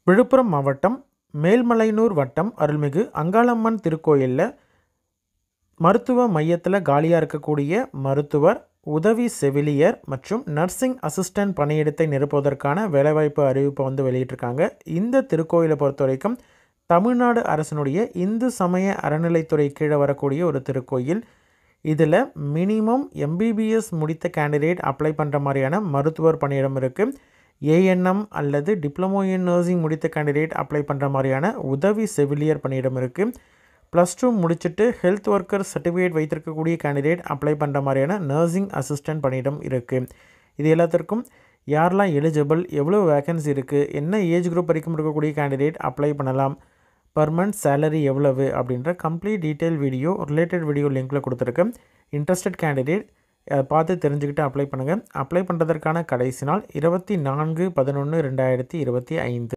விழுப்புரம் மாவட்டம் மேல்மலையனூர் வட்டம் அருள்மிகு அங்காளம்மன் திருக்கோயிலில் மருத்துவ மையத்தில் காலியாக இருக்கக்கூடிய மருத்துவர், உதவி செவிலியர் மற்றும் நர்சிங் அசிஸ்டன்ட் பணியிடத்தை நிரப்புவதற்கான வேலைவாய்ப்பு அறிவிப்பை வெளியிட்டிருக்காங்க. இந்த திருக்கோயிலை பொறுத்த வரைக்கும் தமிழ்நாடு அரசினுடைய இந்து சமய அறநிலைத்துறை கீழே வரக்கூடிய ஒரு திருக்கோயில். இதில் மினிமம் எம்பிபிஎஸ் முடித்த கேண்டிடேட் அப்ளை பண்ணுற மாதிரியான மருத்துவர் பணியிடம் இருக்குது. ஏஎன்எம் அல்லது டிப்ளமோ இன் நர்சிங் முடித்த கேண்டிடேட் அப்ளை பண்ணுற மாதிரியான உதவி செவிலியர் பணியிடம் இருக்குது. +2 முடிச்சுட்டு ஹெல்த் ஒர்க்கர் சர்டிஃபிகேட் வைத்திருக்கக்கூடிய கேண்டிடேட் அப்ளை பண்ணுற மாதிரியான நர்சிங் அசிஸ்டன்ட் பணியிடம் இருக்குது. இது எல்லாத்திற்கும் யாரெல்லாம் எலிஜிபிள், எவ்வளோ வேகன்சி இருக்குது, என்ன ஏஜ் குரூப் வரைக்கும் இருக்கக்கூடிய கேண்டிடேட் அப்ளை பண்ணலாம், பர் மந்த் சேலரி எவ்வளவு அப்படின்ற complete detail video related video லிங்க்கில் கொடுத்துருக்கேன். இன்ட்ரெஸ்டட் கேண்டிடேட் அதை பார்த்து தெரிஞ்சுக்கிட்டு அப்ளை பண்ணுங்கள். அப்ளை பண்ணுறதற்கான கடைசி நாள் 24/11/2025.